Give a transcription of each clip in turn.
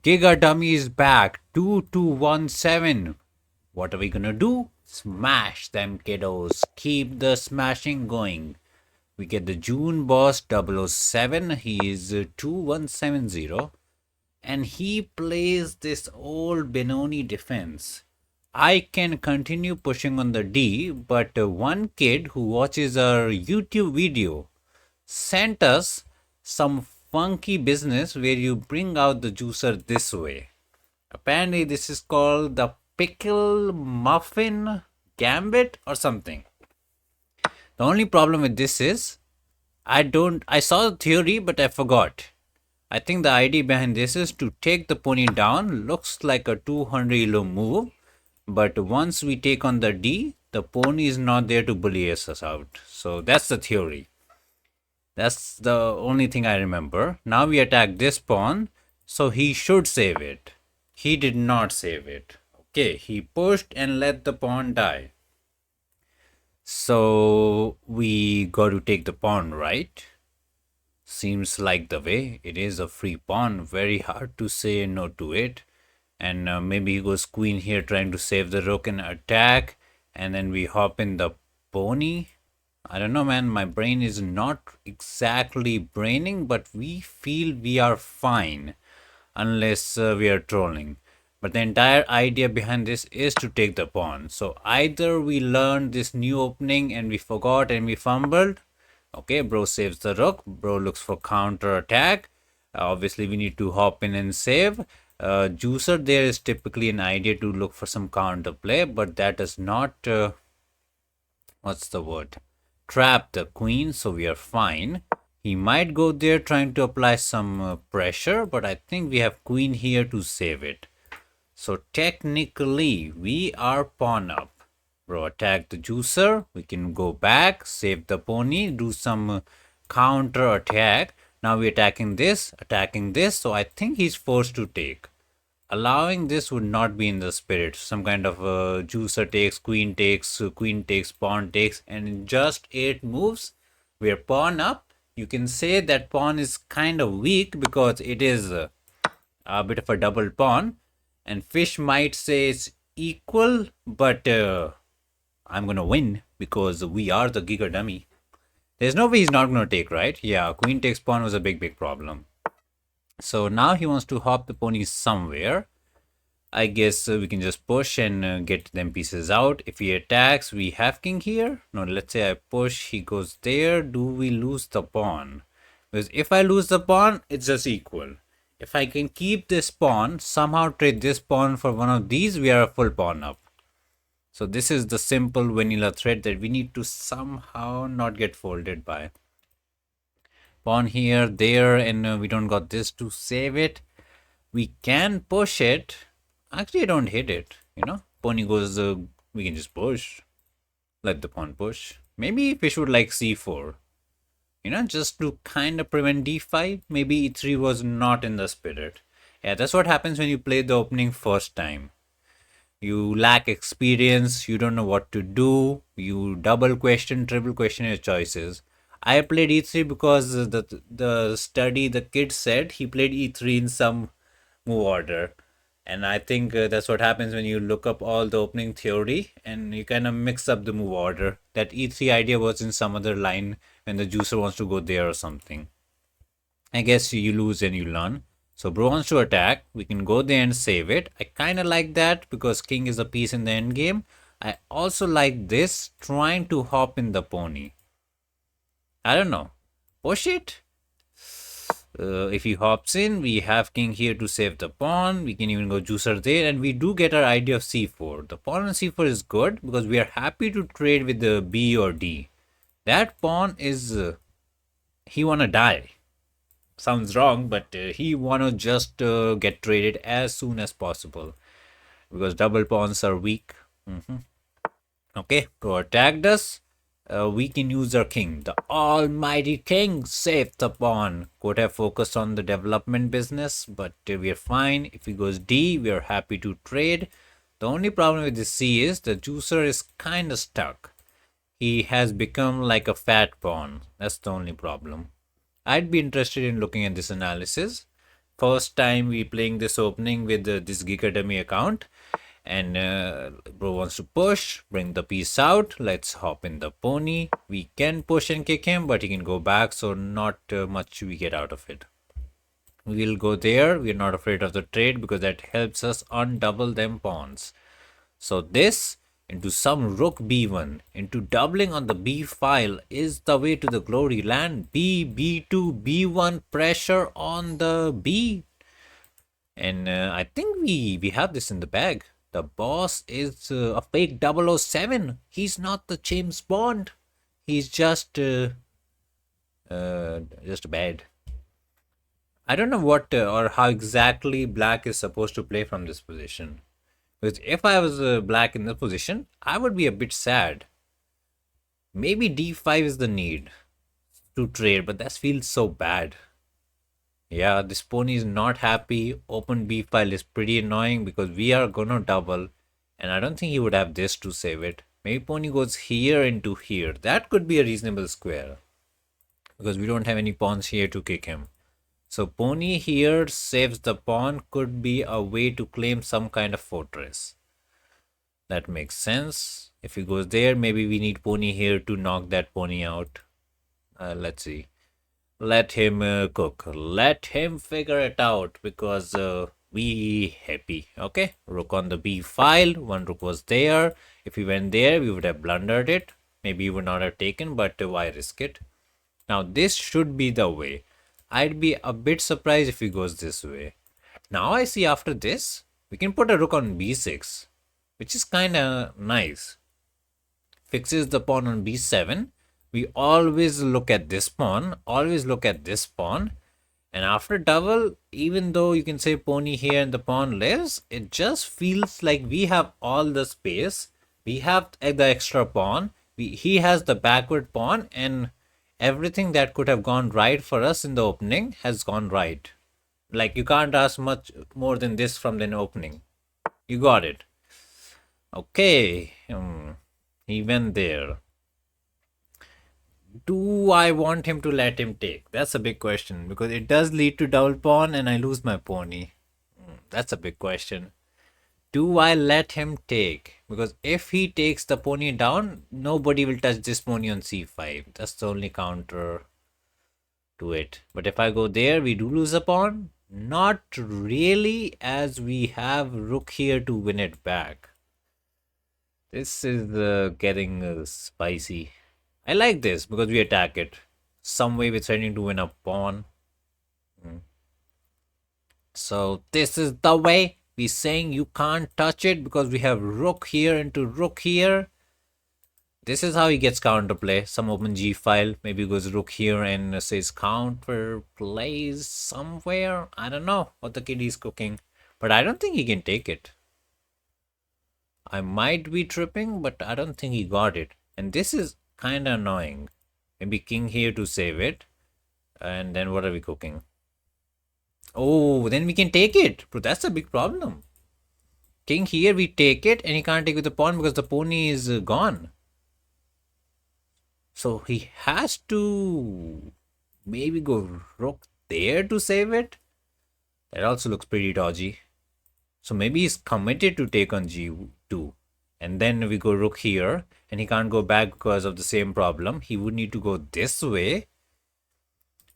Giga Dummy is back. 2217. What are we gonna do? Smash them kiddos. Keep the smashing going. We get the June boss 007. He is 2170. And he plays this old Benoni defense. I can continue pushing on the D, but one kid who watches our YouTube video sent us some funky business where you bring out the juicer this way. Apparently, this is called the Pickle Muffin Gambit or something. The only problem with this is I saw the theory, but I forgot. I think the idea behind this is to take the pony down. Looks like a 200 elo move, but once we take on the D, the pony is not there to bully us out. So that's the theory. That's the only thing I remember. Now we attack this pawn, so he should save it. He did not save it. Okay, he pushed and let the pawn die. So we got to take the pawn, right? Seems like the way. It is a free pawn. Very hard to say no to it. And maybe he goes queen here trying to save the rook and attack. And then we hop in the pony. I don't know, man. My brain is not exactly braining, but we feel we are fine unless we are trolling. But the entire idea behind this is to take the pawn. So either we learned this new opening and we forgot and we fumbled. Okay, bro saves the rook. Bro looks for counter attack. Obviously, we need to hop in and save. Juicer there is typically an idea to look for some counter play, but that does not, what's the word? Trap the queen, so we are fine. He might go there trying to apply some pressure, but I think we have queen here to save it. So technically, we are pawn up. Bro, attack the juicer. We can go back, save the pony, do some counter attack. Now we're attacking this. So I think he's forced to take. Allowing this would not be in the spirit. Some kind of juicer takes, queen takes, pawn takes, and in just 8 moves, we're pawn up. You can say that pawn is kind of weak because it is a bit of a double pawn. And fish might say it's equal, but I'm gonna win because we are the Giga Dummy. There's no way he's not gonna take, right? Yeah, queen takes pawn was a big problem. So now he wants to hop the pony somewhere. I guess we can just push and get them pieces out. If he attacks, we have king here. No, let's say I push, he goes there. Do we lose the pawn? Because if I lose the pawn, it's just equal. If I can keep this pawn, somehow trade this pawn for one of these, we are a full pawn up. So this is the simple vanilla thread that we need to somehow not get folded by. Pawn here, there, and we don't got this to save it. We can push it. Actually, I don't hit it, you know. Pony goes, we can just push. Let the pawn push. Maybe fish would like c4. You know, just to kind of prevent d5. Maybe e3 was not in the spirit. Yeah, that's what happens when you play the opening first time. You lack experience, you don't know what to do, you double question, triple question your choices. I played e3 because the study the kid said he played e3 in some move order. And I think that's what happens when you look up all the opening theory and you kind of mix up the move order. That e3 idea was in some other line when the juicer wants to go there or something. I guess you lose and you learn. So bro wants to attack. We can go there and save it. I kind of like that because king is a piece in the end game. I also like this, trying to hop in the pony. I don't know. Push it. If he hops in, we have king here to save the pawn. We can even go juicer there, and we do get our idea of c4. The pawn on c4 is good because we are happy to trade with the b or d. That pawn is he wanna die. Sounds wrong, but he wanna just get traded as soon as possible because double pawns are weak. Okay, go attacked us. We can use our king. The almighty king saved the pawn. Could have focused on the development business, but we are fine. If he goes D, we are happy to trade. The only problem with this C is the juicer is kind of stuck. He has become like a fat pawn. That's the only problem. I'd be interested in looking at this analysis. first time we playing this opening with this Giga Dummy account. And bro wants to push, bring the piece out. Let's hop in the pony. We can push and kick him, but he can go back, so not much we get out of it. We'll go there. We're not afraid of the trade because that helps us undouble them pawns. So this into some rook b1 into doubling on the b file is the way to the glory land. B2 b1 pressure on the b, and I think we have this in the bag. The boss is a fake 007. He's not the James Bond. He's just bad. I don't know what or how exactly black is supposed to play from this position. Because if I was black in this position, I would be a bit sad. Maybe d5 is the need to trade, but that feels so bad. Yeah, this pony is not happy. Open b file is pretty annoying because we are gonna double, and I don't think he would have this to save it. Maybe pony goes here into here. That could be a reasonable square because we don't have any pawns here to kick him. So pony here saves the pawn, could be a way to claim some kind of fortress. That makes sense. If he goes there, maybe we need pony here to knock that pony out. Let's see. Let him cook. Let him figure it out because we happy. Okay, rook on the b file. One rook was there. If we went there, we would have blundered it. Maybe we would not have taken, but why risk it? Now this should be the way. I'd be a bit surprised if he goes this way. Now I see after this, we can put a rook on b6, which is kind of nice. Fixes the pawn on b7. We always look at this pawn, and after double, even though you can say pony here and the pawn lives, it just feels like we have all the space. We have the extra pawn. He has the backward pawn, and everything that could have gone right for us in the opening has gone right. Like, you can't ask much more than this from an opening. You got it. Okay. He went there. Do I want him to let him take? That's a big question because it does lead to double pawn and I lose my pony. That's a big question. Do I let him take? Because if he takes the pony down, nobody will touch this pony on c5. That's the only counter to it. But if I go there, we do lose a pawn. Not really, as we have rook here to win it back. This is getting spicy. I like this because we attack it. Some way we're trying to win a pawn. So this is the way. We're saying you can't touch it because we have rook here into rook here. This is how he gets counterplay. Some open g file. Maybe goes rook here and says counter plays somewhere. I don't know what the kid is cooking. But I don't think he can take it. I might be tripping, but I don't think he got it. And this is kind of annoying. Maybe king here to save it. And then what are we cooking? Oh, then we can take it. But that's a big problem. King here, we take it, and he can't take with the pawn because the pony is gone. So he has to maybe go rook there to save it. That also looks pretty dodgy. So maybe he's committed to take on g2. And then we go rook here, and he can't go back because of the same problem. He would need to go this way.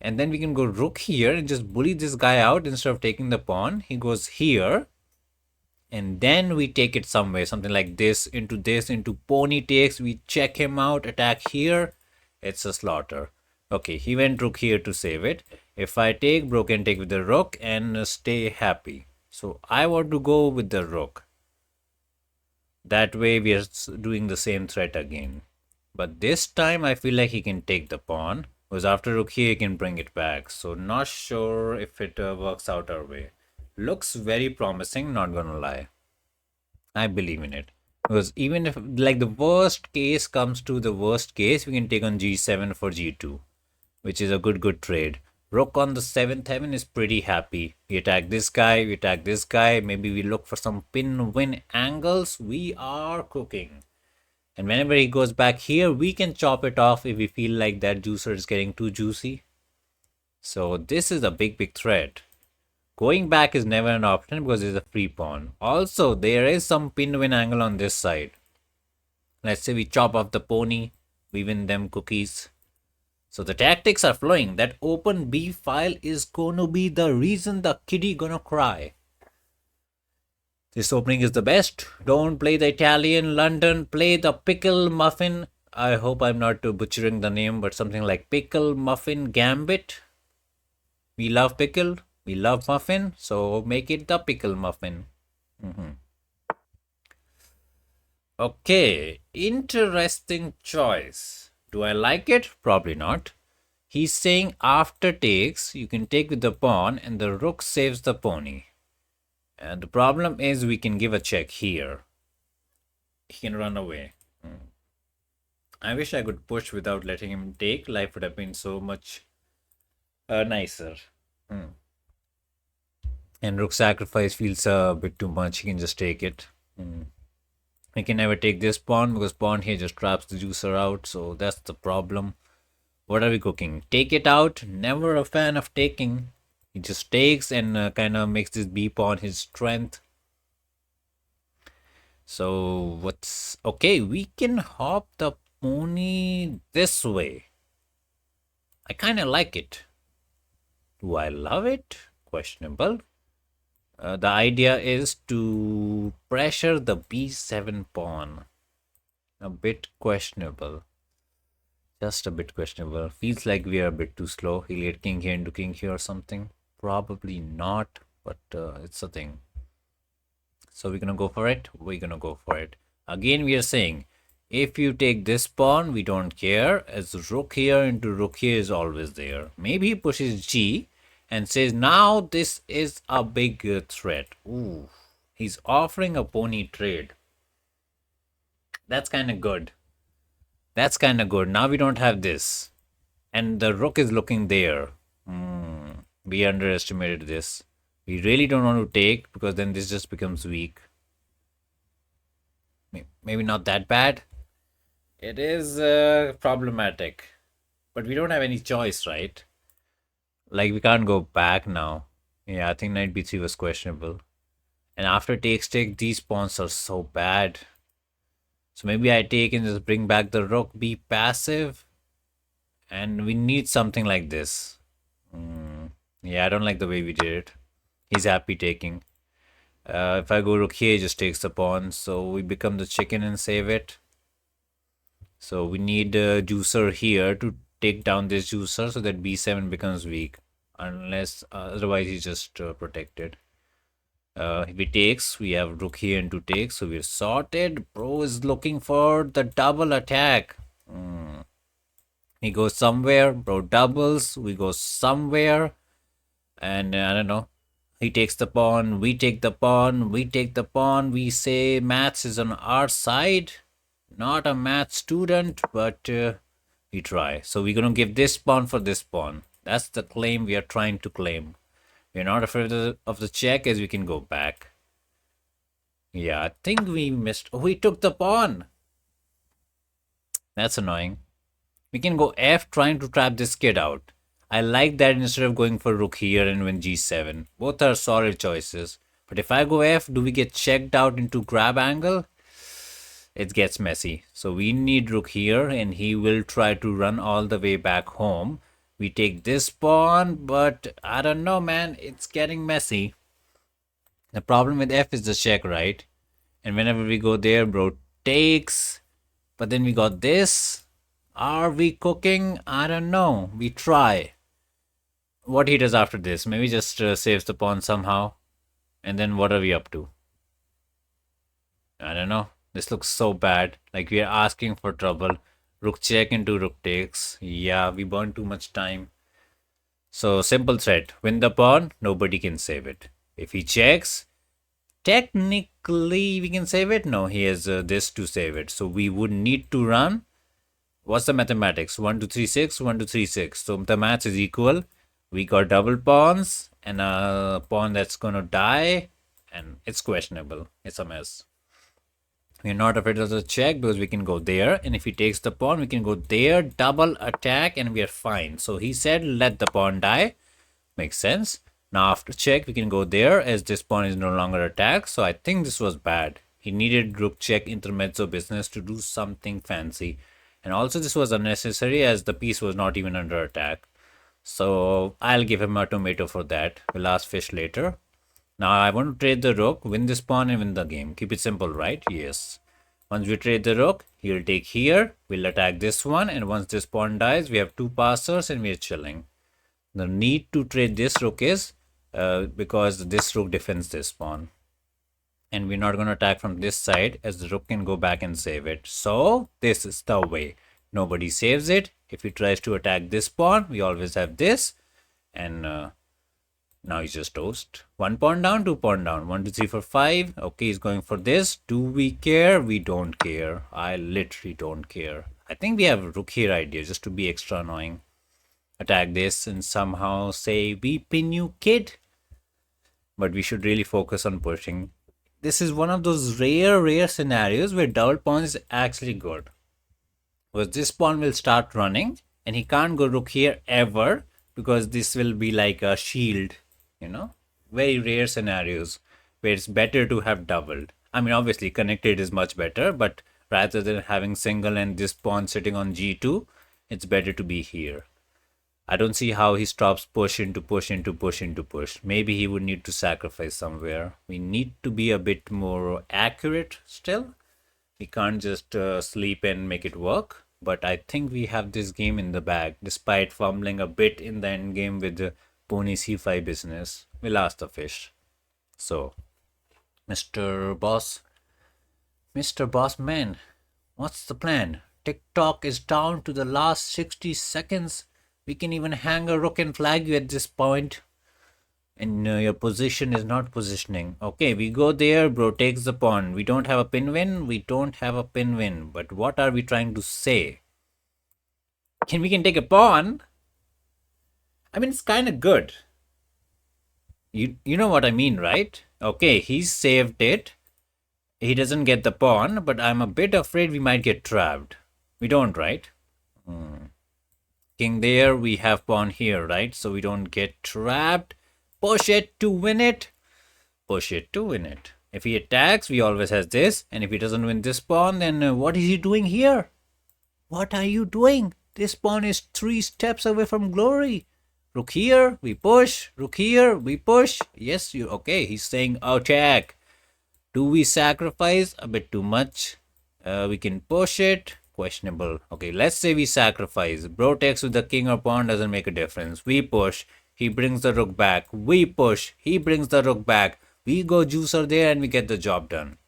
And then we can go rook here and just bully this guy out instead of taking the pawn. He goes here. And then we take it somewhere. Something like this, into pony takes. We check him out, attack here. It's a slaughter. Okay, he went rook here to save it. If I take, bro can take with the rook and stay happy. So I want to go with the rook. That way we are doing the same threat again. But this time I feel like he can take the pawn. Because after rook here he can bring it back. So not sure if it works out our way. Looks very promising, not gonna lie. I believe in it. Because even if like the worst case comes to the worst case, we can take on g7 for g2. Which is a good trade. Rook on the 7th heaven is pretty happy. We attack this guy, we attack this guy. Maybe we look for some pin-win angles. We are cooking. And whenever he goes back here, we can chop it off if we feel like that juicer is getting too juicy. So this is a big threat. Going back is never an option because it's a free pawn. Also, there is some pin to win angle on this side. Let's say we chop off the pony, we win them cookies. So the tactics are flowing. That open B file is gonna be the reason the kitty gonna cry. This opening is the best. Don't play the Italian London, play the Pickle Muffin. I hope I'm not butchering the name, but something like Pickle Muffin Gambit. We love pickle, we love muffin, so make it the Pickle Muffin. Okay, interesting choice. Do I like it? Probably not. He's saying after takes, you can take with the pawn and the rook saves the pony. And the problem is we can give a check here. He can run away. I wish I could push without letting him take. Life would have been so much nicer. And rook sacrifice feels a bit too much. He can just take it. We can never take this pawn because pawn here just traps the juicer out. So that's the problem. What are we cooking? Take it out. Never a fan of taking. He just takes and kind of makes this b pawn his strength. So what's okay? We can hop the pony this way. I kind of like it. Do I love it? Questionable. The idea is to pressure the b7 pawn. A bit questionable. Just a bit questionable. Feels like we are a bit too slow. He'll get king here into king here or something. Probably not, but it's a thing. So we're gonna go for it. We're gonna go for it. Again, we are saying if you take this pawn, we don't care, as rook here into rook here is always there. Maybe he pushes g and says now this is a big threat. Ooh, he's offering a pony trade. That's kind of good. That's kind of good. Now we don't have this. And the rook is looking there. We underestimated this. We really don't want to take because then this just becomes weak. Maybe not that bad. It is problematic. But we don't have any choice, right? Like we can't go back now. Yeah, I think knight b3 was questionable. And after takes take, these pawns are so bad. So maybe I take and just bring back the rook, be passive. And we need something like this. Yeah, I don't like the way we did it. He's happy taking. If I go rook here, he just takes the pawn. So we become the chicken and save it. So we need a juicer here to take down this juicer so that b7 becomes weak. Unless, otherwise he's just protected. If he takes, we have rook here into take. So we're sorted. Bro is looking for the double attack. He goes somewhere. Bro doubles. We go somewhere. And I don't know. He takes the pawn. We take the pawn. We take the pawn. We say maths is on our side. Not a math student, but we try. So we're going to give this pawn for this pawn. That's the claim we are trying to claim. We're not afraid of the check as we can go back. Yeah, I think we missed. Oh, we took the pawn. That's annoying. We can go F trying to trap this kid out. I like that instead of going for rook here and win g7. Both are solid choices. But if I go F, do we get checked out into grab angle? It gets messy. So we need rook here and he will try to run all the way back home. We take this pawn, but I don't know, man. It's getting messy. The problem with F is the check, right? And whenever we go there, bro takes. But then we got this. Are we cooking? I don't know. We try. What he does after this? Maybe just saves the pawn somehow. And then what are we up to? I don't know. This looks so bad. Like we are asking for trouble. Rook check into rook takes. Yeah, we burned too much time. So simple threat. Win the pawn. Nobody can save it. If he checks, technically we can save it. No, he has this to save it. So we would need to run. What's the mathematics? 1, 2, 3, 6, 1, 2, 3, 6. So the maths is equal. We got double pawns and a pawn that's gonna die. And it's questionable. It's a mess. We're not afraid of the check because we can go there. And if he takes the pawn, we can go there, double attack, and we are fine. So he said, let the pawn die. Makes sense. Now after check, we can go there as this pawn is no longer attacked. So I think this was bad. He needed rook check intermezzo business to do something fancy. And also this was unnecessary as the piece was not even under attack. So I'll give him a tomato for that. We'll ask fish later. Now I want to trade the rook, win this pawn and win the game. Keep it simple, right? Yes. Once we trade the rook, he'll take here. We'll attack this one. And once this pawn dies, we have two passers and we're chilling. The need to trade this rook is because this rook defends this pawn. And we're not going to attack from this side as the rook can go back and save it. So this is the way. Nobody saves it. If he tries to attack this pawn, we always have this. And now he's just toast. 1 pawn down, 2 pawn down. 1, 2, 3, 4, 5. Okay, he's going for this. Do we care? We don't care. I literally don't care. I think we have a rook here idea just to be extra annoying. Attack this and somehow say, we pin you, kid. But we should really focus on pushing. This is one of those rare scenarios where double pawn is actually good. Because this pawn will start running and he can't go rook here ever because this will be like a shield, you know. Very rare scenarios where it's better to have doubled. I mean, obviously connected is much better, but rather than having single and this pawn sitting on g2, it's better to be here. I don't see how he stops push into push into push into push. Maybe he would need to sacrifice somewhere. We need to be a bit more accurate still. We can't just sleep and make it work. But I think we have this game in the bag, despite fumbling a bit in the end game with the pony c5 business. We'll ask the fish. So, Mr. Boss Man, what's the plan? TikTok is down to the last 60 seconds. We can even hang a rook and flag you at this point. And your position is not positioning. Okay, we go there, bro takes the pawn. We don't have a pin win. We don't have a pin win. But what are we trying to say? We can take a pawn? I mean, it's kind of good. You know what I mean, right? Okay, he's saved it. He doesn't get the pawn, but I'm a bit afraid we might get trapped. We don't, right? King there, we have pawn here, right? So we don't get trapped. Push it to win it. Push it to win it. If he attacks, we always has this. And if he doesn't win this pawn, then what is he doing here? What are you doing? This pawn is 3 steps away from glory. Rook here, we push. Rook here, we push. Yes, you okay. He's saying, oh, check. Do we sacrifice? A bit too much. We can push it. Questionable. Okay, let's say we sacrifice. Bro takes with the king or pawn doesn't make a difference. We push. He brings the rook back. We push. He brings the rook back. We go juicer there and we get the job done.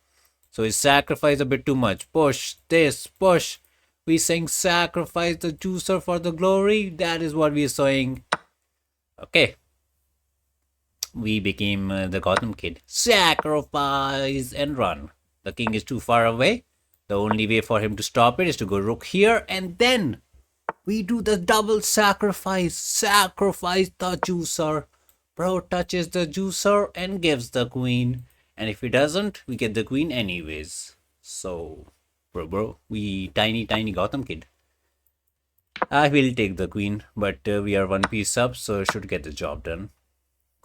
So he sacrificed a bit too much. Push. This. Push. We saying sacrifice the juicer for the glory. That is what we are saying. Okay. We became the Gotham kid. Sacrifice and run. The king is too far away. The only way for him to stop it is to go rook here and then we do the double sacrifice. Sacrifice the juicer. Bro touches the juicer and gives the queen. And if he doesn't, we get the queen anyways. So, bro, we tiny Gotham kid. I will take the queen, but we are 1 piece up, so should get the job done.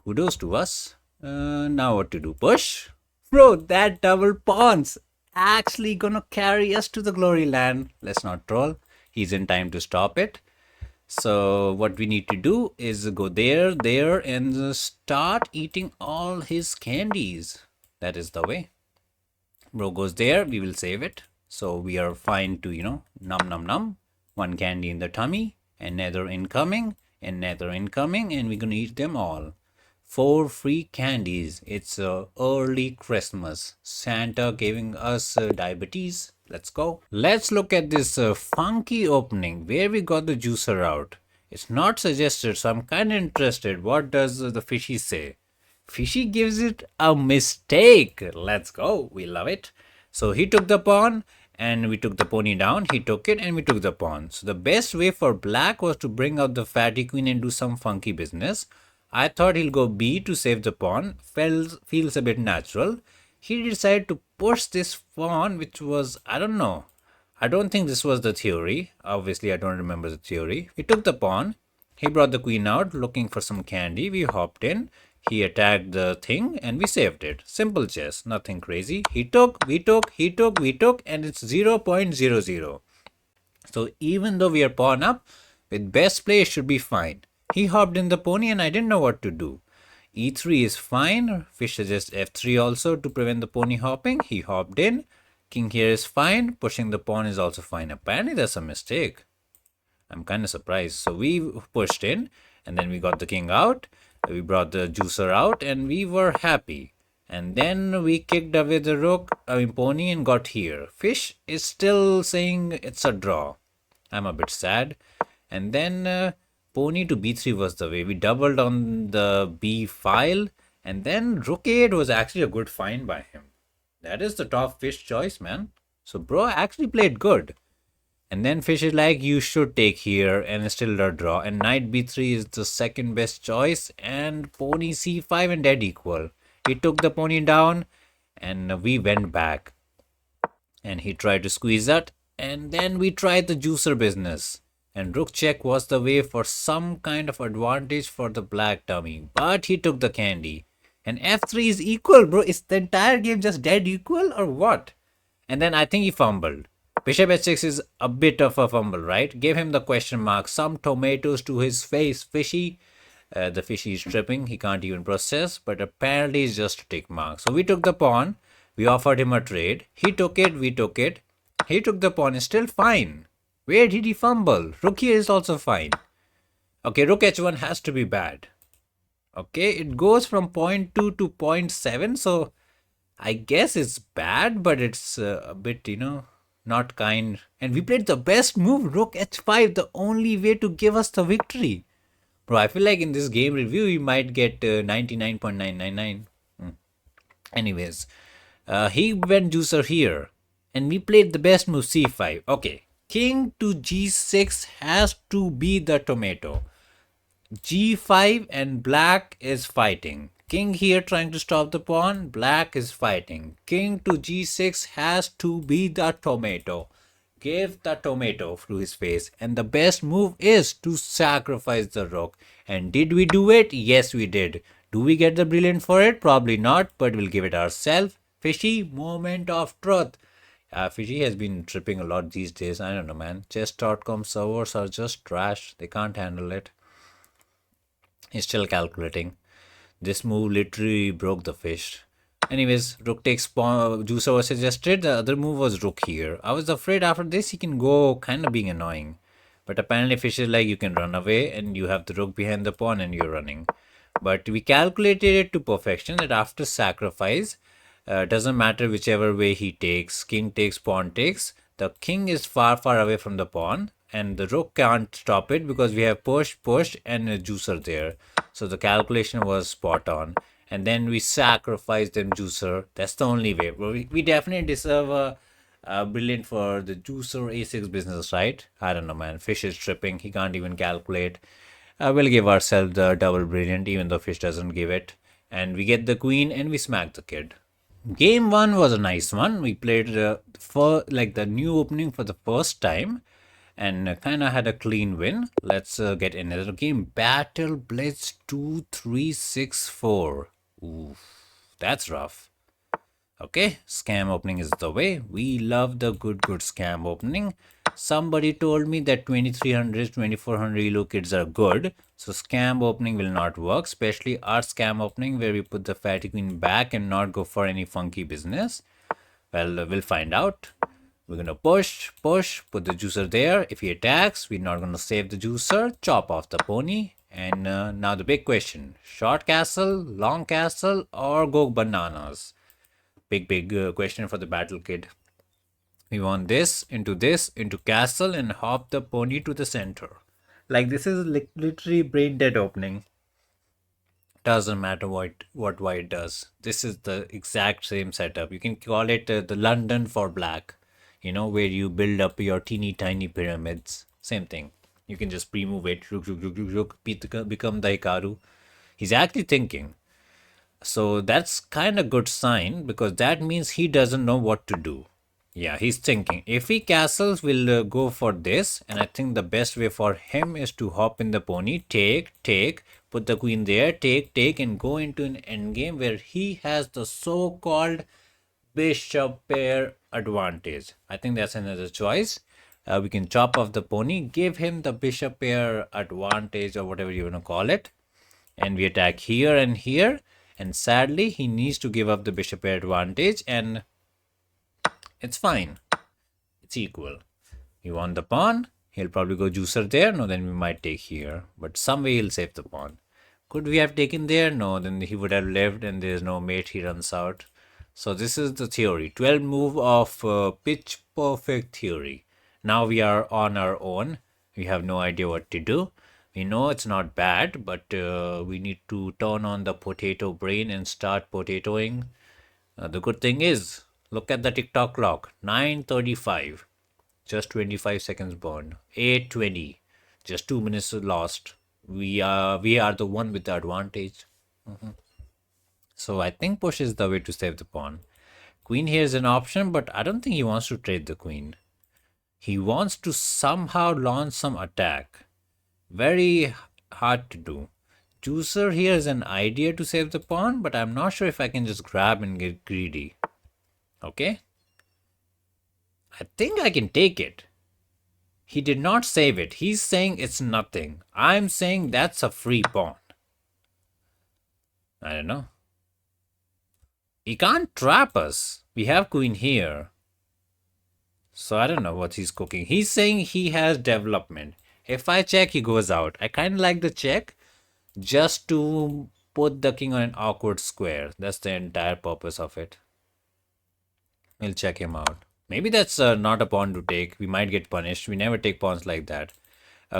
Kudos to us. Now what to do? Push? Bro, that double pawns actually gonna carry us to the glory land. Let's not troll. He's in time to stop it. So what we need to do is go there and start eating all his candies. That is the way. Bro goes there, we will save it. So we are fine to, num. 1 candy in the tummy, another incoming, another incoming, and we're gonna eat them all. 4 free candies. It's early Christmas. Santa giving us diabetes. Let's go. Let's look at this funky opening where we got the juicer out. It's not suggested, so I'm kind of interested. What does the fishy say? Fishy gives it a mistake. Let's go. We love it. So he took the pawn and we took the pony down. He took it and we took the pawn. So the best way for black was to bring out the fatty queen and do some funky business. I thought he'll go B to save the pawn. Feels a bit natural. He decided to push this pawn, which was, I don't know. I don't think this was the theory. Obviously, I don't remember the theory. He took the pawn. He brought the queen out looking for some candy. We hopped in. He attacked the thing and we saved it. Simple chess, nothing crazy. He took, we took, he took, we took, and it's 0.00. So even though we are pawn up, with best play it should be fine. He hopped in the pony and I didn't know what to do. E3 is fine. Fish suggests F3 also to prevent the pony hopping. He hopped in. King here is fine. Pushing the pawn is also fine. Apparently that's a mistake. I'm kind of surprised. So we pushed in and then we got the king out. We brought the juicer out and we were happy. And then we kicked away the pony and got here. Fish is still saying it's a draw. I'm a bit sad. And then pony to b3 was the way. We doubled on the b file. And then rook a8 was actually a good find by him. That is the top fish choice, man. So bro actually played good. And then fish is like, you should take here, and still a draw. And knight b3 is the second best choice. And pony c5 and dead equal. He took the pony down and we went back. And he tried to squeeze that. And then we tried the juicer business. And rook check was the way for some kind of advantage for the black dummy. But he took the candy. And f3 is equal, bro. Is the entire game just dead equal or what? And then I think he fumbled. Bishop h6 is a bit of a fumble, right? Gave him the question mark. Some tomatoes to his face. Fishy. The fishy is tripping. He can't even process. But apparently it's just a tick mark. So we took the pawn. We offered him a trade. He took it. We took it. He took the pawn. It's still fine. Where did he fumble? Rook here is also fine. Okay, rook h1 has to be bad. Okay, it goes from 0.2 to 0.7. So I guess it's bad. But it's a bit, not kind. And we played the best move, rook h5, the only way to give us the victory. Bro, I feel like in this game review, we might get 99.999. Anyways, he went juicer here. And we played the best move, c5. Okay, king to g6 has to be the tomato. g5 and black is fighting. King here trying to stop the pawn. Black is fighting. King to g6 has to be the tomato. Give the tomato to his face. And the best move is to sacrifice the rook. And did we do it? Yes, we did. Do we get the brilliant for it? Probably not, but we'll give it ourselves. Fishy moment of truth. Fishy has been tripping a lot these days. I don't know, man. Chess.com servers are just trash. They can't handle it. He's still calculating. This move literally broke the fish. Anyways, rook takes pawn. Juicer was suggested. The other move was rook here. I was afraid after this he can go kind of being annoying. But apparently fish is like, you can run away and you have the rook behind the pawn and you're running. But we calculated it to perfection that after sacrifice, doesn't matter whichever way he takes. King takes, pawn takes. The king is far, far away from the pawn. And the rook can't stop it because we have pushed, and a juicer there. So the calculation was spot on. And then we sacrificed them juicer. That's the only way. We definitely deserve a brilliant for the juicer a6 business, right? I don't know, man. Fish is tripping. He can't even calculate. We'll give ourselves the double brilliant, even though fish doesn't give it. And we get the queen and we smack the kid. Game 1 was a nice one. We played for like the new opening for the first time. And kind of had a clean win. Let's get another game. Battle Blitz 2364. Oof, that's rough. Okay, scam opening is the way. We love the good scam opening. Somebody told me that 2300, 2400 elo kids are good. So scam opening will not work. Especially our scam opening where we put the fatty queen back and not go for any funky business. Well, we'll find out. We're going to push, put the juicer there. If he attacks, we're not going to save the juicer. Chop off the pony. And now the big question. Short castle, long castle, or go bananas? Big question for the battle kid. We want this, into castle and hop the pony to the center. Like this is literally brain dead opening. Doesn't matter what white does. This is the exact same setup. You can call it the London for black. Where you build up your teeny tiny pyramids. Same thing. You can just pre-move it. Become the Hikaru. He's actually thinking. So that's kind of good sign because that means he doesn't know what to do. Yeah, he's thinking. If he castles, we'll go for this. And I think the best way for him is to hop in the pony. Take. Put the queen there, take, and go into an endgame where he has the so-called bishop pair advantage. I think that's another choice. We can chop off the pony, give him the bishop pair advantage or whatever you want to call it, and we attack here and here. And sadly, he needs to give up the bishop pair advantage, and it's fine. It's equal. He won the pawn. He'll probably go juicer there. No, then we might take here. But some way he'll save the pawn. Could we have taken there? No, then he would have lived and there's no mate. He runs out. So this is the theory. 12 move of pitch perfect theory. Now we are on our own. We have no idea what to do. We know it's not bad, but we need to turn on the potato brain and start potatoing. The good thing is, look at the TikTok clock. 9:35. Just 25 seconds burned. 8:20. Just 2 minutes lost. We are the one with the advantage. So I think push is the way to save the pawn. Queen here is an option, but I don't think he wants to trade the queen. He wants to somehow launch some attack. Very hard to do. Juicer here is an idea to save the pawn, but I'm not sure if I can just grab and get greedy. Okay? I think I can take it. He did not save it. He's saying it's nothing. I'm saying that's a free pawn. I don't know. He can't trap us. We have queen here. So I don't know what he's cooking. He's saying he has development. If I check, he goes out. I kind of like the check just to put the king on an awkward square. That's the entire purpose of it. We'll check him out. Maybe that's not a pawn to take. We might get punished. We never take pawns like that.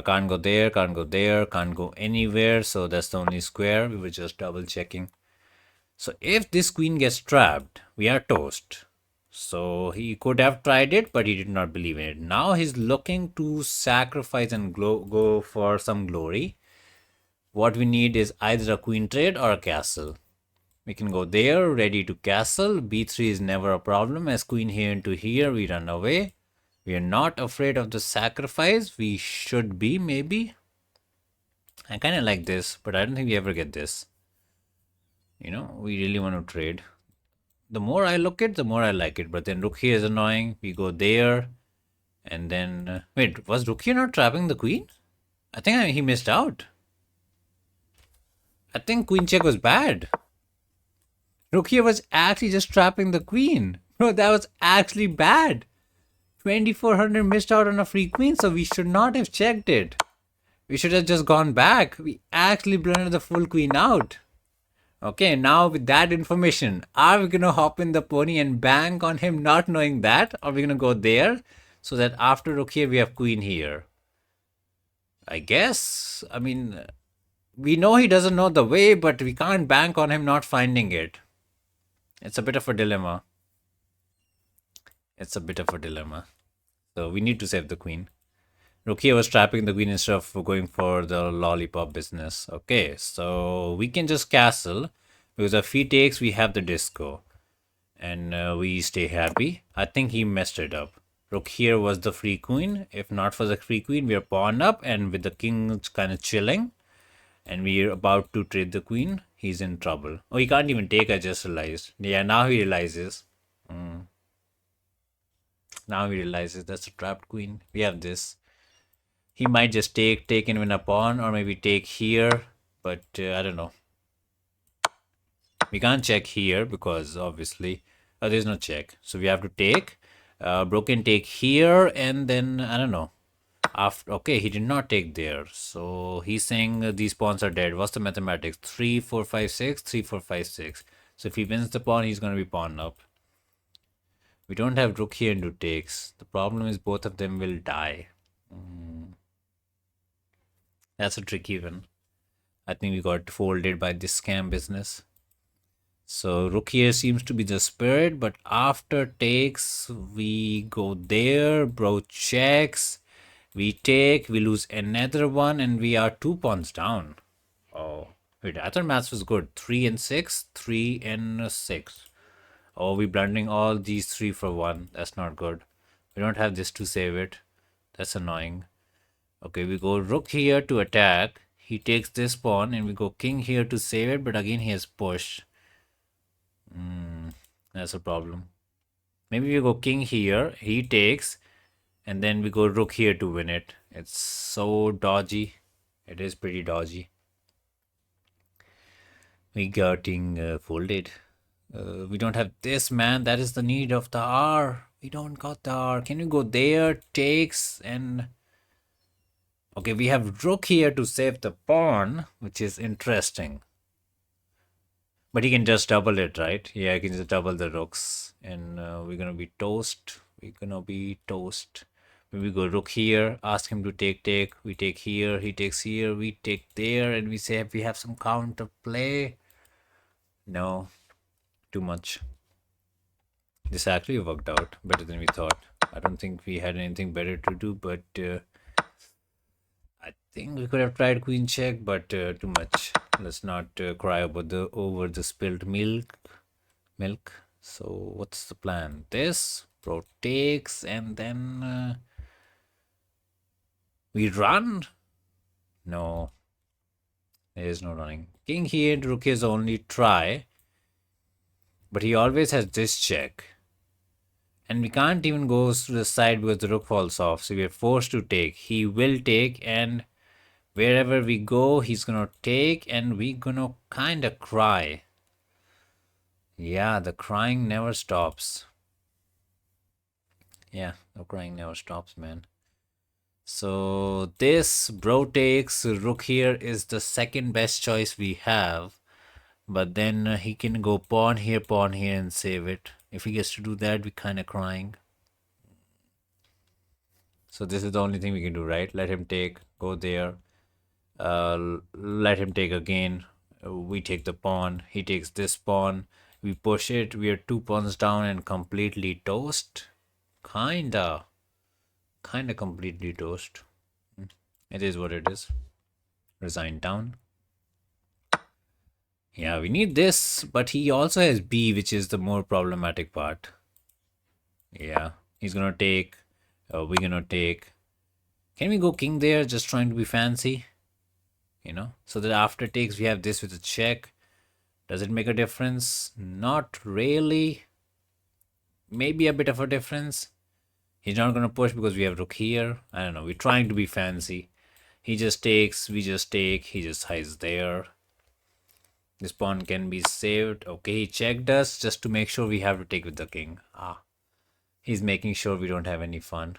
Can't go there, can't go there, can't go anywhere. So that's the only square. We were just double checking. So if this queen gets trapped, we are toast. So he could have tried it, but he did not believe in it. Now he's looking to sacrifice and go for some glory. What we need is either a queen trade or a castle. We can go there, ready to castle. b3 is never a problem. As queen here into here, we run away. We are not afraid of the sacrifice. We should be, maybe. I kind of like this, but I don't think we ever get this. You know, we really want to trade. The more I look at it, the more I like it. But then rook here is annoying. We go there. And then... wait, was rook here not trapping the queen? I think he missed out. I think queen check was bad. Rook here was actually just trapping the queen. No, that was actually bad. 2400 missed out on a free queen, so we should not have checked it. We should have just gone back. We actually blundered the full queen out. Okay, now with that information, are we going to hop in the pony and bank on him not knowing that? Or are we going to go there so that after rook here, we have queen here? I guess. I mean, we know he doesn't know the way, but we can't bank on him not finding it. It's a bit of a dilemma. It's a bit of a dilemma. So we need to save the queen. Rook here was trapping the queen instead of going for the lollipop business. Okay, so we can just castle. Because if he takes, we have the disco. And we stay happy. I think he messed it up. Rook here was the free queen. If not for the free queen, we are pawned up. And with the king kind of chilling. And we are about to trade the queen. He's in trouble. Oh, he can't even take, I just realized. Yeah, now he realizes. Now he realizes that's a trapped queen. We have this. He might just take and win a pawn, or maybe take here, but I don't know. We can't check here because obviously there's no check. So we have to take. Broken take here, and then I don't know. After okay, he did not take there. So he's saying these pawns are dead. What's the mathematics? 3, 4, 5, 6, 3, 4, 5, 6. So if he wins the pawn, he's going to be pawned up. We don't have rook here into takes. The problem is both of them will die. That's a tricky one. I think we got folded by this scam business. So rook here seems to be the spirit, but after takes, we go there, bro checks, we take, we lose another one, and we are 2 pawns down. Oh, wait, I thought maths was good. 3 and 6, 3 and 6. Oh, we're blundering all these 3 for 1. That's not good. We don't have this to save it. That's annoying. Okay, we go rook here to attack. He takes this pawn and we go king here to save it, but again he has push. That's a problem. Maybe we go king here, he takes, and then we go rook here to win it. It's so dodgy. It is pretty dodgy. We getting folded. We don't have this, man. That is the need of the R. We don't got the R. Can you go there? Takes and... Okay, we have rook here to save the pawn, which is interesting. But he can just double it, right? Yeah, he can just double the rooks. And we're gonna be toast. We're gonna be toast. When we go rook here, ask him to take. We take here, he takes here, we take there, and we say we have some counter play. No, too much. This actually worked out better than we thought. I don't think we had anything better to do, but I think we could have tried queen check, but too much. Let's not cry about the over the spilled milk. So what's the plan? This pro takes, and then we run. No, there is no running. King here, rook is only try, but he always has this check. And we can't even go to the side because the rook falls off. So we are forced to take. He will take, and wherever we go, he's gonna take, and we're gonna kinda cry. Yeah, the crying never stops. Yeah, the crying never stops, man. So this bro takes rook here is the second best choice we have. But then he can go pawn here, and save it. If he gets to do that, we're kind of crying. So this is the only thing we can do, right? Let him take, go there. Let him take again. We take the pawn. He takes this pawn. We push it. We are 2 pawns down and completely toast. Kinda completely toast. It is what it is. Resign down. Yeah, we need this, but he also has B, which is the more problematic part. Yeah, he's gonna take. We're gonna take. Can we go king there, just trying to be fancy? You know, so that after takes, we have this with a check. Does it make a difference? Not really. Maybe a bit of a difference. He's not gonna push because we have rook here. I don't know, we're trying to be fancy. He just takes, we just take, he just hides there. This pawn can be saved. Okay, he checked us just to make sure we have to take with the king. He's making sure we don't have any fun.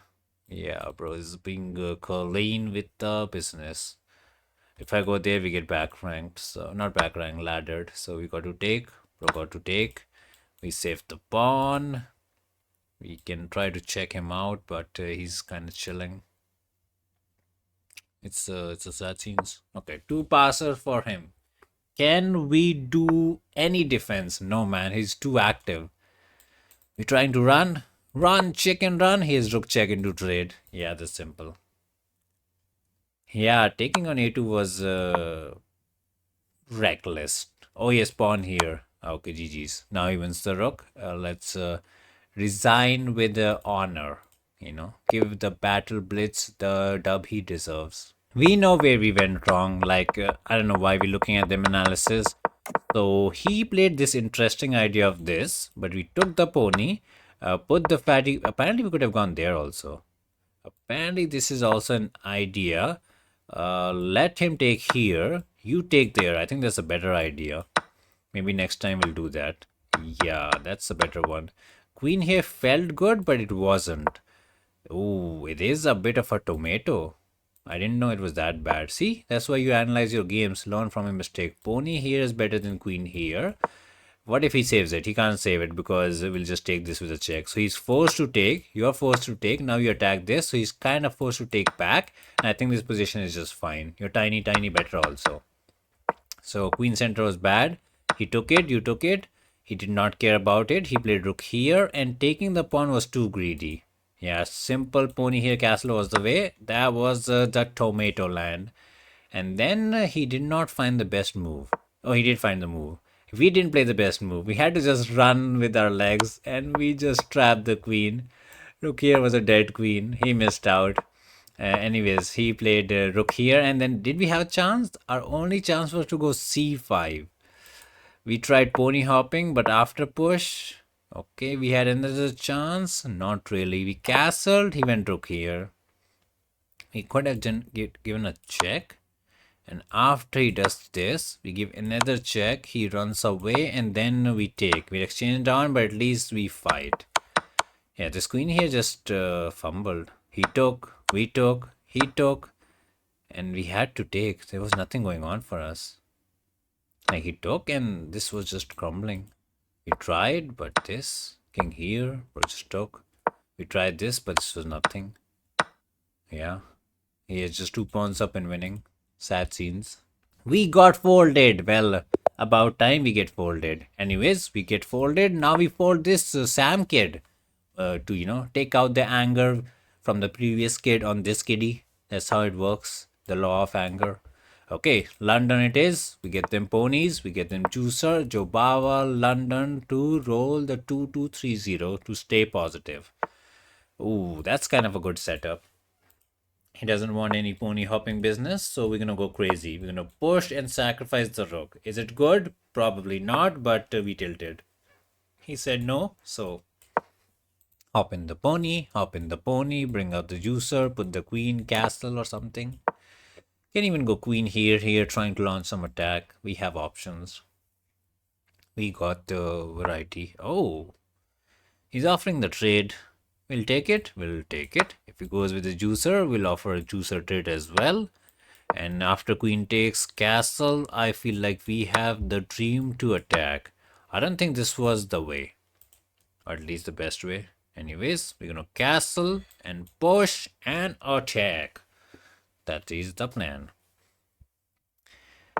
Yeah, bro, is being clean with the business. If I go there, we get back ranked. So, not back ranked, laddered. So, we got to take. Bro got to take. We save the pawn. We can try to check him out, but he's kind of chilling. It's a sad scenes. Okay, 2 passer for him. Can we do any defense? No, man. He's too active. We're trying to run. Run, chicken, run. He has rook check into trade. Yeah, that's simple. Yeah, taking on a2 was reckless. Oh, he has pawn here. Okay, GG's. Now he wins the rook. Let's resign with honor. You know, give the battle blitz the dub he deserves. We know where we went wrong. Like, I don't know why we're looking at them analysis. So he played this interesting idea of this, but we took the pony, put the fatty. Apparently, we could have gone there also. Apparently, this is also an idea. Let him take here. You take there. I think that's a better idea. Maybe next time we'll do that. Yeah, that's a better one. Queen here felt good, but it wasn't. Oh, it is a bit of a tomato. I didn't know it was that bad. See, that's why you analyze your games. Learn from a mistake. Pony here is better than queen here. What if he saves it? He can't save it because we'll just take this with a check. So he's forced to take. You're forced to take. Now you attack this. So he's kind of forced to take back. And I think this position is just fine. You're tiny better also. So queen center was bad. He took it. You took it. He did not care about it. He played rook here. And taking the pawn was too greedy. Yeah, simple pony here, castle was the way. That was the tomato land. And then he did not find the best move. Oh, he did find the move. We didn't play the best move. We had to just run with our legs and we just trapped the queen. Rook here was a dead queen. He missed out. Anyways, he played rook here, and then did we have a chance? Our only chance was to go c5. We tried pony hopping, but after push, okay, we had another chance. Not really. We castled. He went rook here. We could have given a check. And after he does this, we give another check. He runs away, and then we take. We exchange down, but at least we fight. Yeah, this queen here just fumbled. He took, we took, he took, and we had to take. There was nothing going on for us. Like he took, and this was just crumbling. We tried, but this king here just took. We tried this, but this was nothing. Yeah, he has just 2 pawns up and winning. Sad scenes. We got folded. Well, about time we get folded. Anyways, we get folded. Now we fold this Sam kid to, take out the anger from the previous kid on this kiddie. That's how it works. The law of anger. Okay, London it is. We get them ponies. We get them juicer. Jobawa, London to roll the 2230 to stay positive. Ooh, that's kind of a good setup. He doesn't want any pony hopping business, so we're gonna go crazy. We're gonna push and sacrifice the rook. Is it good? Probably not, but we tilted. He said no, so hop in the pony, bring out the juicer, put the queen, castle or something. Can even go queen here, trying to launch some attack. We have options. We got the variety. Oh, he's offering the trade. We'll take it. We'll take it. If he goes with the juicer, we'll offer a juicer trade as well. And after queen takes castle, I feel like we have the dream to attack. I don't think this was the way, or at least the best way. Anyways, we're gonna castle and push and attack. That is the plan.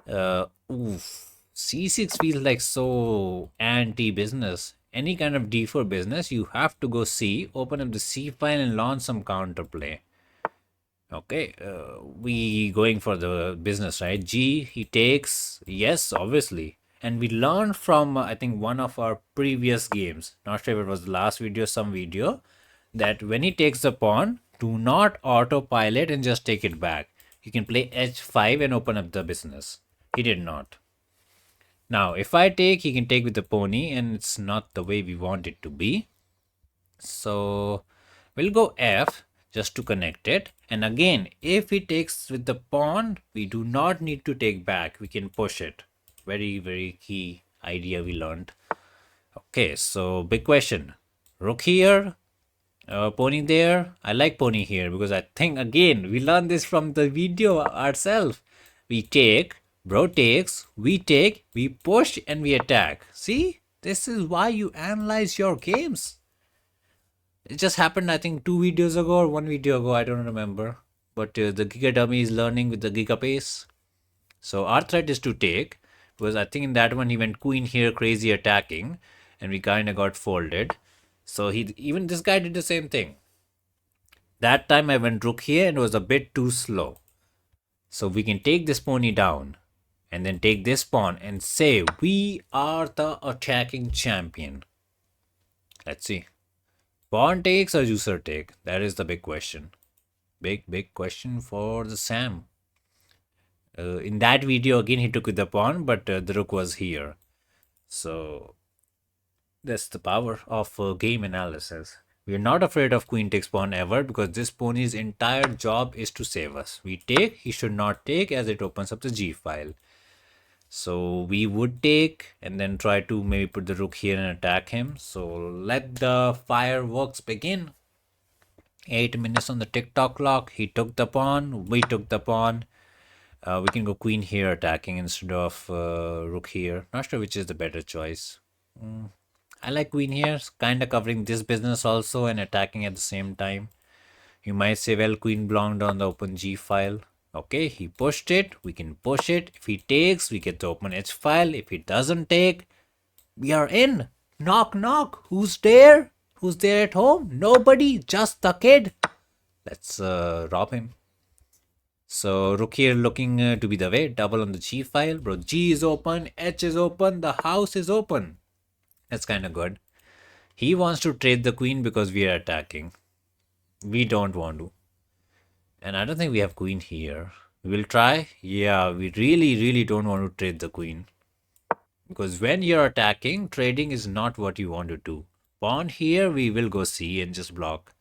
C6 feels like so anti-business. Any kind of d4 business, you have to go C, open up the C file and launch some counterplay. Okay, we going for the business, right? G, he takes, yes, obviously. And we learned from, I think, one of our previous games, not sure if it was the last video, some video, that when he takes the pawn, do not autopilot and just take it back. You can play h5 and open up the business. He did not. Now, if I take, he can take with the pony, and it's not the way we want it to be. So, we'll go F just to connect it. And again, if he takes with the pawn, we do not need to take back. We can push it. Very, very key idea we learned. Okay, so big question. Rook here, pony there. I like pony here because I think, again, we learned this from the video ourselves. We take, bro takes, we take, we push, and we attack. See? This is why you analyze your games. It just happened, I think, 2 videos ago or 1 video ago. I don't remember. But the Giga Dummy is learning with the Giga Pace. So our threat is to take. Because I think in that one he went queen here, crazy attacking. And we kind of got folded. So even this guy did the same thing. That time I went rook here and it was a bit too slow. So we can take this pony down. And then take this pawn and say, we are the attacking champion. Let's see. Pawn takes or juicer take? That is the big question. Big question for the Sam. In that video, again, he took with the pawn, but the rook was here. So, that's the power of game analysis. We are not afraid of queen takes pawn ever because this pony's entire job is to save us. We take, he should not take as it opens up the g file. So we would take and then try to maybe put the rook here and attack him. So let the fireworks begin. 8 minutes on the TikTok clock. He took the pawn. We took the pawn. We can go queen here attacking instead of rook here. Not sure which is the better choice. I like queen here. Kind of covering this business also and attacking at the same time. You might say, well, queen belonged on the open g file. Okay, he pushed it. We can push it. If he takes, we get the open h file. If he doesn't take, we are in. Knock, knock. Who's there? Who's there at home? Nobody, just the kid. Let's rob him. So rook here looking to be the way. Double on the g file. Bro, g is open. H is open. The house is open. That's kind of good. He wants to trade the queen because we are attacking. We don't want to. And I don't think we have queen here. We'll try. Yeah, we really don't want to trade the queen. Because when you're attacking, trading is not what you want to do. Pawn here, we will go C and just block.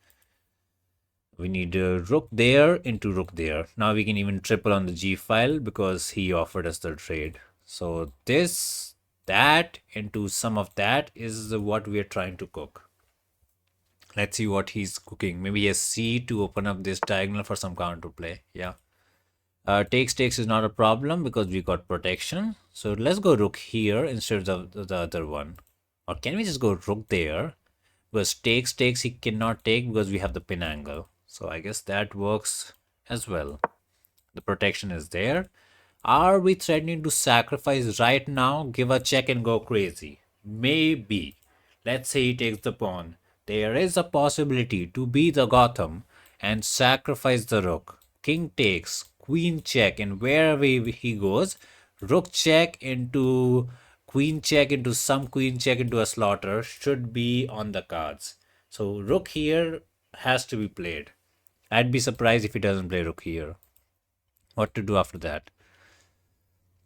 We need rook there into rook there. Now we can even triple on the G file because he offered us the trade. So this, that into some of that is what we are trying to cook. Let's see what he's cooking. Maybe a C to open up this diagonal for some counter play. Yeah. Takes is not a problem because we got protection. So let's go rook here instead of the other one. Or can we just go rook there? Because takes he cannot take because we have the pin angle. So I guess that works as well. The protection is there. Are we threatening to sacrifice right now? Give a check and go crazy. Maybe. Let's say he takes the pawn. There is a possibility to be the Gotham and sacrifice the rook. King takes, queen check, and wherever he goes, rook check into queen check into some queen check into a slaughter should be on the cards. So rook here has to be played. I'd be surprised if he doesn't play rook here. What to do after that?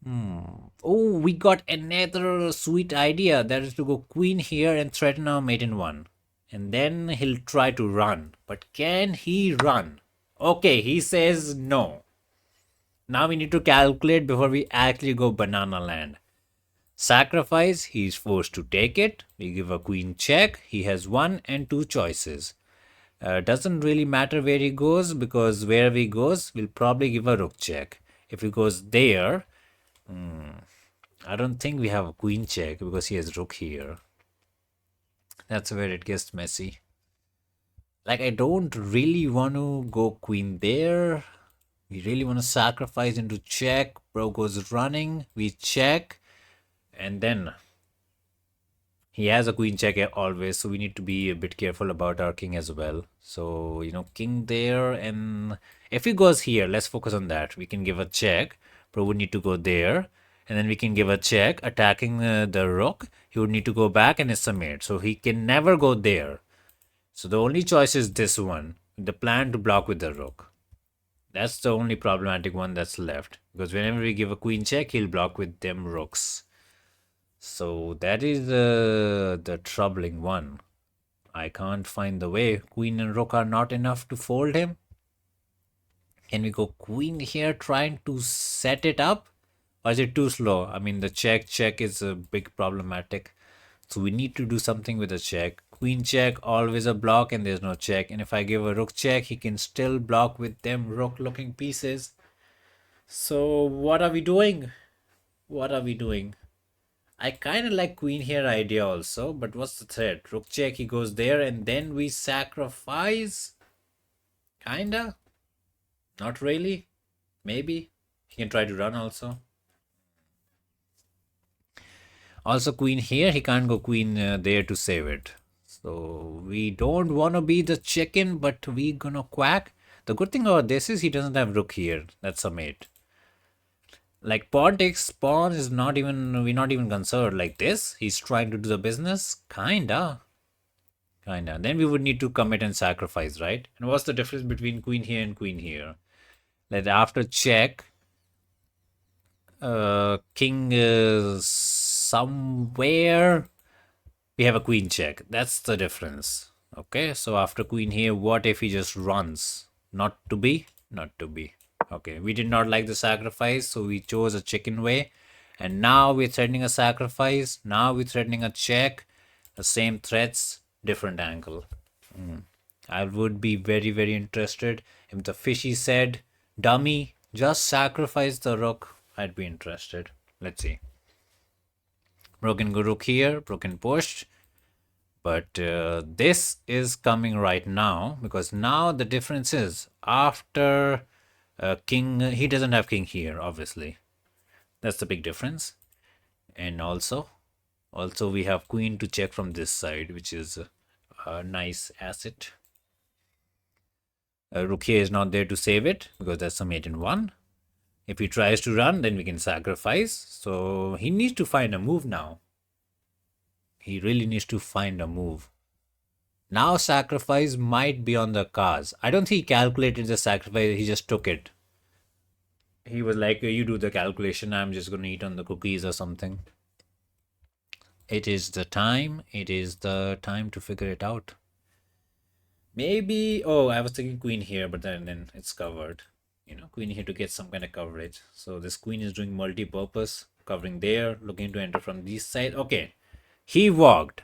Oh, we got another sweet idea. That is to go queen here and threaten our mate in one. And then he'll try to run. But can he run? Okay, he says no. Now we need to calculate before we actually go banana land. Sacrifice, he's forced to take it. We give a queen check. He has one and two choices. Doesn't really matter where he goes because wherever he goes, we'll probably give a rook check. If he goes there, I don't think we have a queen check because he has rook here. That's where it gets messy. Like, I don't really want to go queen there. We really want to sacrifice into check. Bro goes running. We check. And then he has a queen check always. So we need to be a bit careful about our king as well. So, king there. And if he goes here, let's focus on that. We can give a check. Bro would need to go there. And then we can give a check attacking the rook. He would need to go back and it's a mate. So he can never go there. So the only choice is this one. The plan to block with the rook. That's the only problematic one that's left. Because whenever we give a queen check, he'll block with them rooks. So that is the troubling one. I can't find the way. Queen and rook are not enough to fold him. Can we go queen here trying to set it up? Or is it too slow? I mean, the check is a big problematic. So we need to do something with the check. Queen check, always a block and there's no check. And if I give a rook check, he can still block with them rook looking pieces. So what are we doing? What are we doing? I kind of like queen here idea also, but what's the threat? Rook check, he goes there and then we sacrifice? Kinda? Not really? Maybe? He can try to run also. Also queen here, he can't go queen there to save it. So we don't want to be the chicken, but we gonna quack. The good thing about this is he doesn't have rook here. That's a mate. Like pawn takes pawn is not even, we're not even concerned like this. He's trying to do the business. Kinda. Then we would need to commit and sacrifice, right? And what's the difference between queen here and queen here? Like after check, king is somewhere. We have a queen check. That's the difference. Okay, so after queen here, what if he just runs? Not to be? Not to be. Okay, we did not like the sacrifice, so we chose a chicken way. And now we're threatening a sacrifice. Now we're threatening a check. The same threats, different angle. I would be very interested if the fishy said, dummy, just sacrifice the rook. I'd be interested. Let's see. Broken go rook here, broken push. But this is coming right now because now the difference is after king, he doesn't have king here, obviously. That's the big difference. And also we have queen to check from this side, which is a nice asset. Rook here is not there to save it because that's a mate in one. If he tries to run, then we can sacrifice. So he needs to find a move now. He really needs to find a move. Now sacrifice might be on the cards. I don't think he calculated the sacrifice, he just took it. He was like, you do the calculation, I'm just gonna eat on the cookies or something. It is the time. It is the time to figure it out. Maybe. Oh, I was thinking queen here, but then it's covered. Queen here to get some kind of coverage. So this queen is doing multi-purpose, covering there, looking to enter from this side. Okay, he walked.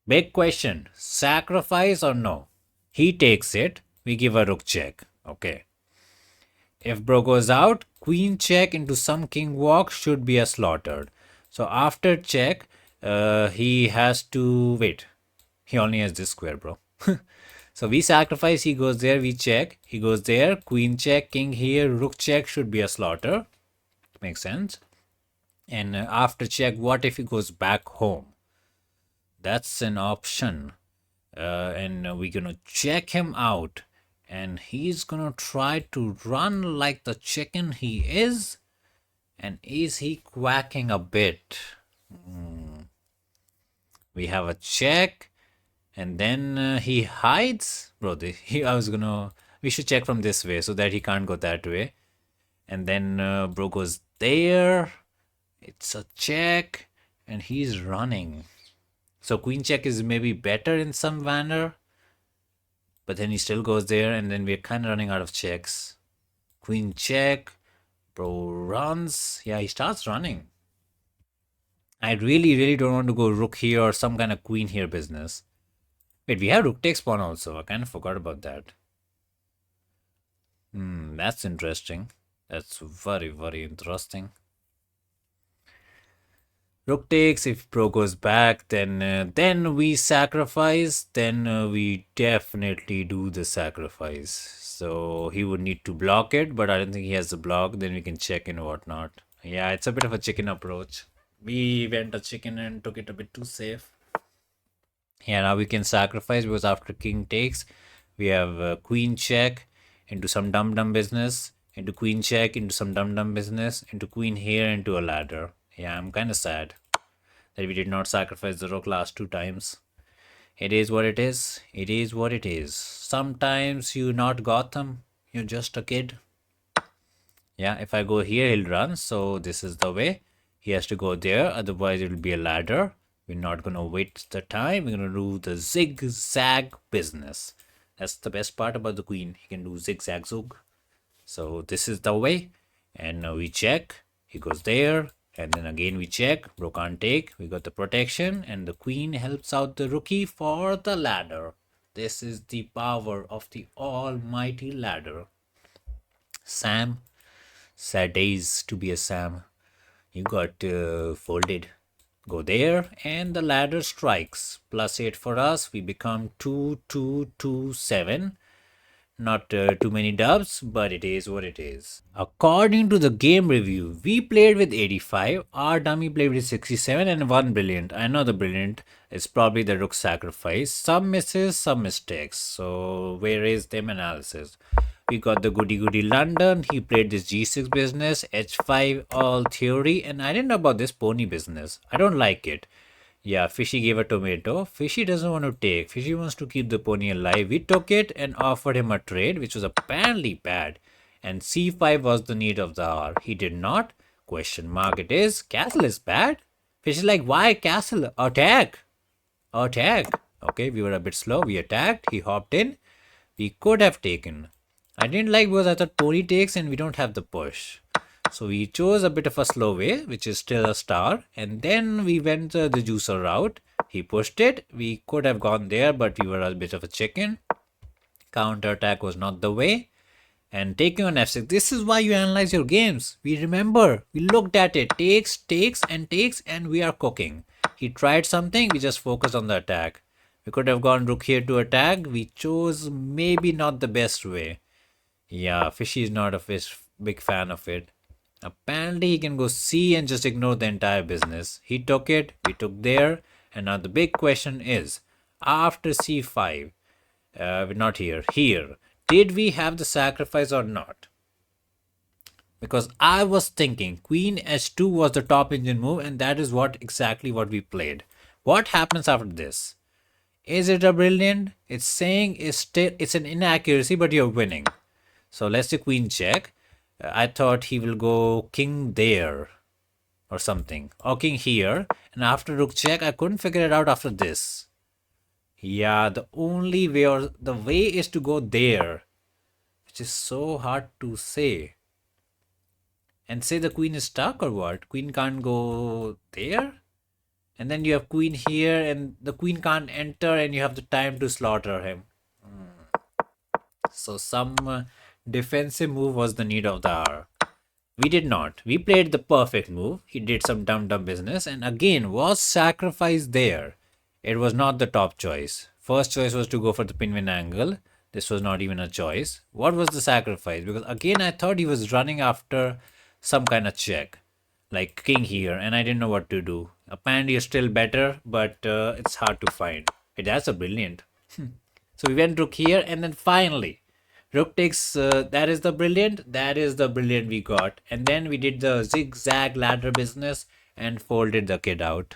Big question: sacrifice or no? He takes it. We give a rook check. Okay. If bro goes out, queen check into some king walk should be a slaughtered. So after check, he has to wait. He only has this square, bro. So we sacrifice, he goes there, we check. He goes there, queen check, king here, rook check should be a slaughter. Makes sense. And after check, what if he goes back home? That's an option. And we're gonna check him out. And he's gonna try to run like the chicken he is. And is he quacking a bit? We have a check. And then he hides. Bro, we should check from this way so that he can't go that way. And then bro goes there. It's a check. And he's running. So queen check is maybe better in some manner. But then he still goes there. And then we're kind of running out of checks. Queen check. Bro runs. Yeah, he starts running. I really, really don't want to go rook here or some kind of queen here business. Wait, we have rook takes pawn also. I kind of forgot about that. That's interesting. That's very, very interesting. Rook takes. If pro goes back, then we sacrifice. Then we definitely do the sacrifice. So he would need to block it, but I don't think he has the block. Then we can check and whatnot. Yeah, it's a bit of a chicken approach. We went a chicken and took it a bit too safe. Yeah, now we can sacrifice because after king takes, we have queen check into some dumb business, into queen check into some dumb business, into queen here into a ladder. Yeah, I'm kind of sad that we did not sacrifice the rook last 2 times. It is what it is. It is what it is. Sometimes you not Gotham. You're just a kid. Yeah, if I go here, he'll run. So this is the way. He has to go there. Otherwise, it will be a ladder. We're not going to wait the time. We're going to do the zigzag business. That's the best part about the queen. He can do zigzag zug. So this is the way. And now we check. He goes there. And then again we check. Bro can't take. We got the protection. And the queen helps out the rookie for the ladder. This is the power of the almighty ladder. Sam. Sad days to be a Sam. You got folded. Go there, and the ladder strikes. +8 for us. We become 2-2-2-7. Not too many dubs, but it is what it is. According to the game review, we played with 85. Our dummy played with 67 and one brilliant. I know the brilliant is probably the rook sacrifice. Some misses, some mistakes. So where is them analysis? We got the goody London. He played this g6 business, h5, all theory. And I didn't know about this pony business. I don't like it. Yeah, Fishy gave a tomato. Fishy doesn't want to take. Fishy wants to keep the pony alive. We took it and offered him a trade, which was apparently bad. And c5 was the need of the hour. He did not. Question mark it is. Castle is bad. Fishy is like, why castle? Attack. Attack. Okay, we were a bit slow. We attacked. He hopped in. We could have taken. I didn't like because I thought pony takes and we don't have the push. So we chose a bit of a slow way, which is still a star. And then we went the juicer route. He pushed it. We could have gone there, but we were a bit of a chicken. Counter attack was not the way. And taking on f6. This is why you analyze your games. We remember. We looked at it. Takes, and we are cooking. He tried something. We just focused on the attack. We could have gone rook here to attack. We chose maybe not the best way. Yeah, Fishy is not a big fan of it. Apparently, he can go C and just ignore the entire business. He took it, we took there. And now the big question is, after C5, not here, here, did we have the sacrifice or not? Because I was thinking Queen H2 was the top engine move and that is exactly what we played. What happens after this? Is it a brilliant? It's saying it's an inaccuracy, but you're winning. So let's do queen check. I thought he will go king there or something, or king here. And after rook check, I couldn't figure it out after this. Yeah, the only way or the way is to go there, which is so hard to say. And say the queen is stuck or what? Queen can't go there? And then you have queen here and the queen can't enter and you have the time to slaughter him. So some defensive move was the need of the hour. We did not. We played the perfect move. He did some dumb business and again was sacrificed there. It was not the top choice. First choice was to go for the pinwin angle. This was not even a choice. What was the sacrifice? Because again I thought he was running after some kind of check. Like king here and I didn't know what to do. Apparently it's still better but it's hard to find. It has a brilliant. So we went rook here and then finally rook takes, that is the brilliant we got. And then we did the zigzag ladder business and folded the kid out.